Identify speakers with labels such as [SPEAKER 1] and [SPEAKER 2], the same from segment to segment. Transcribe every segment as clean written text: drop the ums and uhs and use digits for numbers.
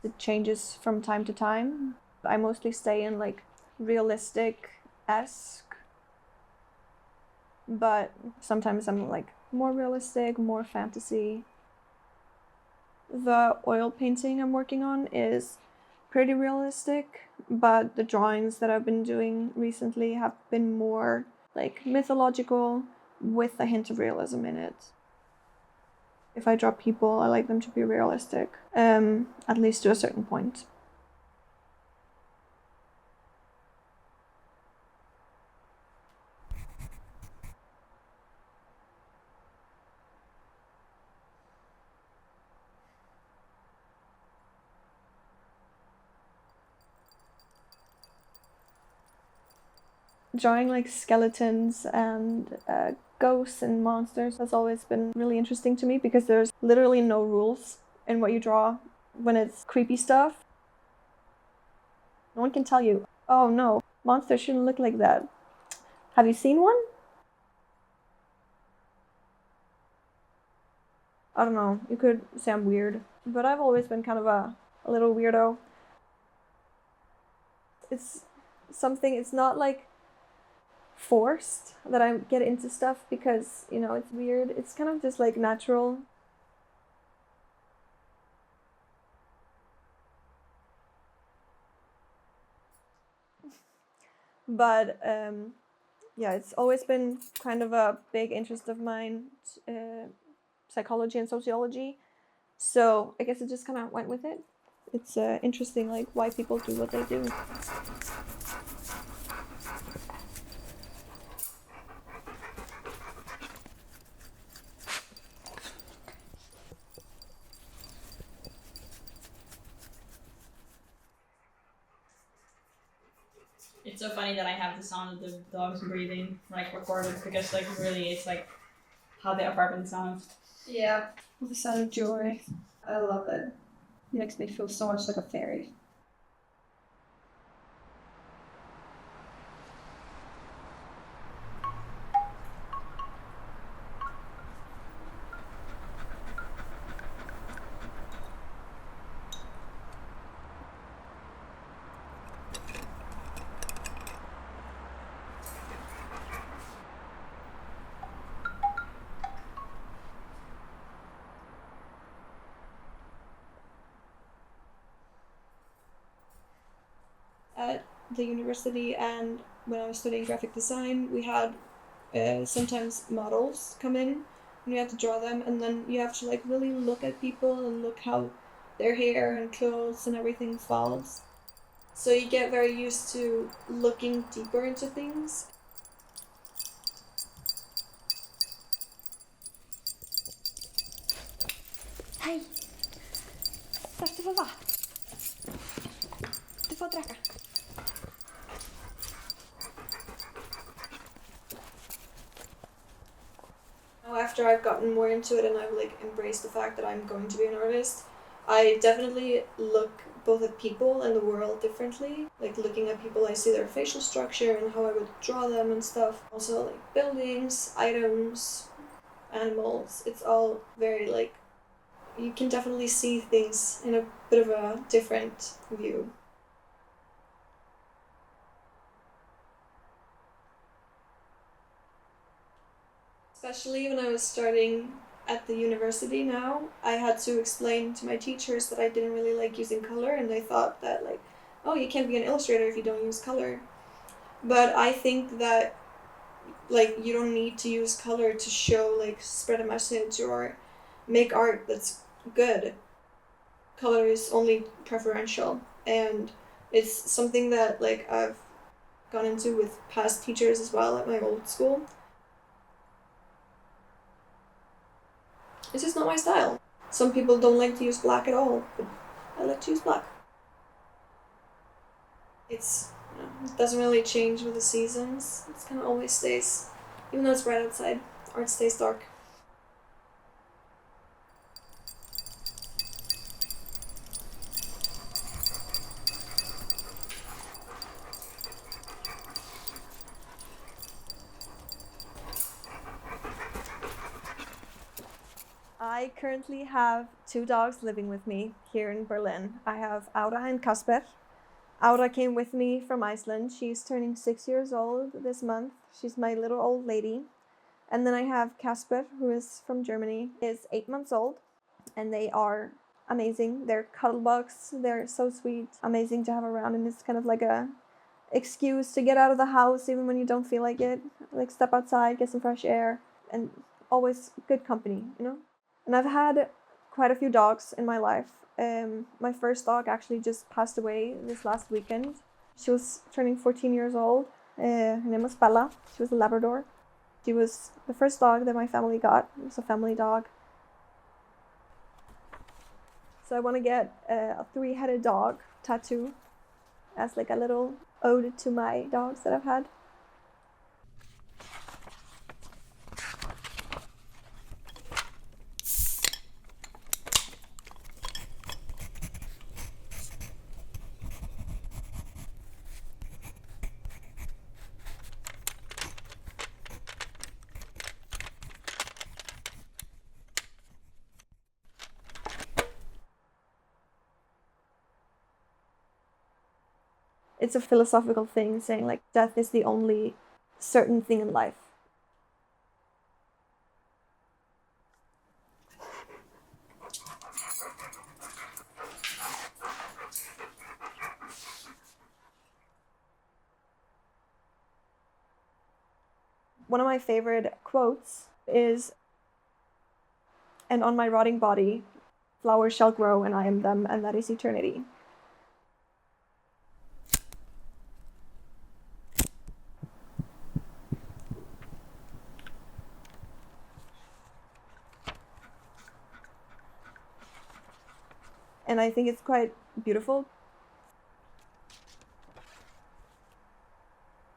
[SPEAKER 1] It changes from time to time. I mostly stay in like realistic-esque, but sometimes I'm like more realistic, more fantasy. The oil painting I'm working on is pretty realistic, but the drawings that I've been doing recently have been more like mythological with a hint of realism in it. If I draw people, I like them to be realistic, at least to a certain point. Drawing like skeletons and ghosts and monsters has always been really interesting to me because there's literally no rules in what you draw when it's creepy stuff. No one can tell you, oh no, monsters shouldn't look like that. Have you seen one? I don't know, you could say I'm weird, but I've always been kind of a little weirdo. It's something, it's not like forced that I get into stuff because, you know, it's weird. It's kind of just like natural. But yeah, it's always been kind of a big interest of mine, psychology and sociology. So I guess it just kind of went with it. It's interesting, like why people do what they do.
[SPEAKER 2] It's so funny that I have the sound of the dogs breathing like recorded because like really it's like how the apartment sounds.
[SPEAKER 3] Yeah. The sound of joy. I love it. It makes me feel so much like a fairy.
[SPEAKER 1] At the university and when I was studying graphic design, we had sometimes models come in and you have to draw them, and then you have to like really look at people and look how their hair and clothes and everything falls. So you get very used to looking deeper into things. Hej! Tack, du får vara. Du får dricka. Now, after I've gotten more into it and I've like embraced the fact that I'm going to be an artist, I definitely look both at people and the world differently. Like looking at people, I see their facial structure and how I would draw them and stuff. Also like buildings, items, animals. It's all very like, you can definitely see things in a bit of a different view. Especially when I was starting at the university now, I had to explain to my teachers that I didn't really like using color, and they thought that like, oh, you can't be an illustrator if you don't use color. But I think that like you don't need to use color to show like spread a message or make art that's good. Color is only preferential, and it's something that like I've gone into with past teachers as well at my old school. It's just not my style. Some people don't like to use black at all, but I like to use black. It's, you know, it doesn't really change with the seasons. It kind of always stays, even though it's bright outside, art stays dark. I currently have 2 dogs living with me here in Berlin. I have Aura and Kasper. Aura came with me from Iceland. She's turning 6 years old this month. She's my little old lady. And then I have Kasper, who is from Germany, is 8 months old, and they are amazing. They're cuddle bugs. They're so sweet, amazing to have around, and it's kind of like a excuse to get out of the house even when you don't feel like it. Like step outside, get some fresh air, and always good company, you know? And I've had quite a few dogs in my life. My first dog actually just passed away this last weekend. She was turning 14 years old. Her name was Bella. She was a Labrador. She was the first dog that my family got. It was a family dog. So I want to get a 3-headed dog tattoo as like a little ode to my dogs that I've had. It's a philosophical thing saying like death is the only certain thing in life. One of my favorite quotes is, "And on my rotting body, flowers shall grow, and I am them, and that is eternity." And I think it's quite beautiful.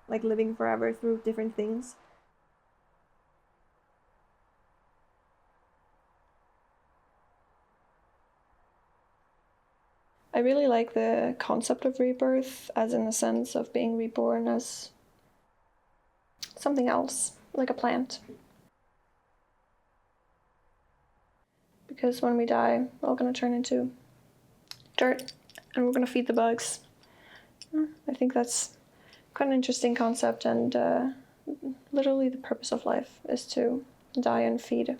[SPEAKER 1] Like living forever through different things. I really like the concept of rebirth, as in the sense of being reborn as something else, like a plant. Because when we die, we're all going to turn into dirt, and we're going to feed the bugs. I think that's quite an interesting concept, and literally the purpose of life is to die and feed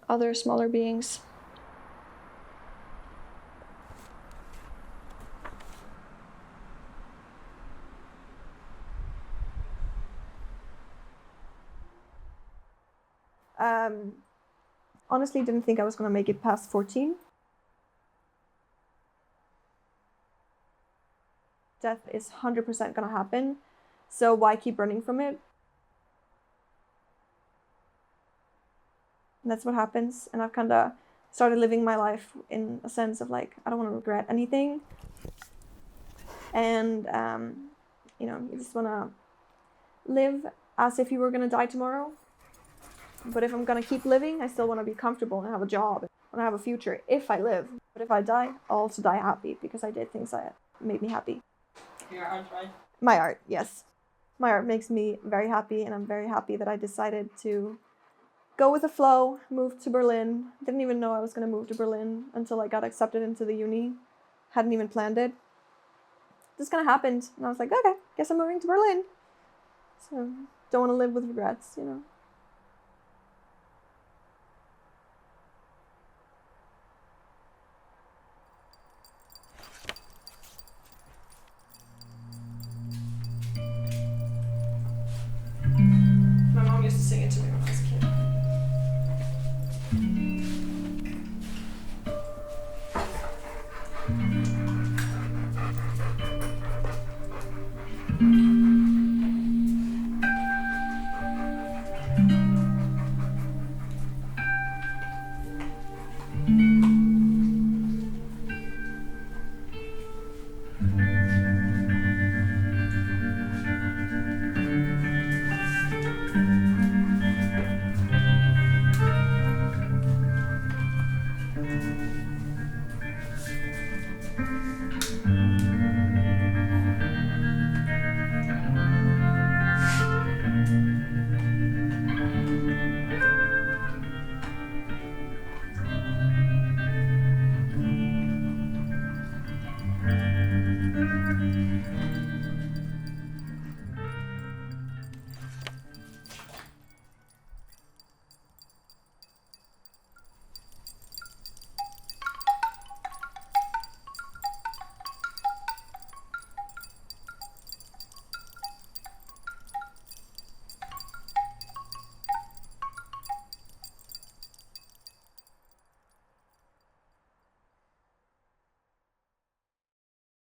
[SPEAKER 1] other smaller beings. Honestly, didn't think I was going to make it past 14. Death is 100% going to happen, so why keep running from it? And that's what happens, and I've kind of started living my life in a sense of like, I don't want to regret anything. And, you just want to live as if you were going to die tomorrow. But if I'm going to keep living, I still want to be comfortable and have a job and have a future if I live. But if I die, I'll also die happy because I did things that made me happy.
[SPEAKER 2] Your art, right?
[SPEAKER 1] My art, yes. My art makes me very happy, and I'm very happy that I decided to go with the flow, move to Berlin. Didn't even know I was going to move to Berlin until I got accepted into the uni. Hadn't even planned it. Just kind of happened, and I was like, okay, guess I'm moving to Berlin. So, don't want to live with regrets, you know. My mom used to sing it to me when I was a kid.
[SPEAKER 4] Thank you.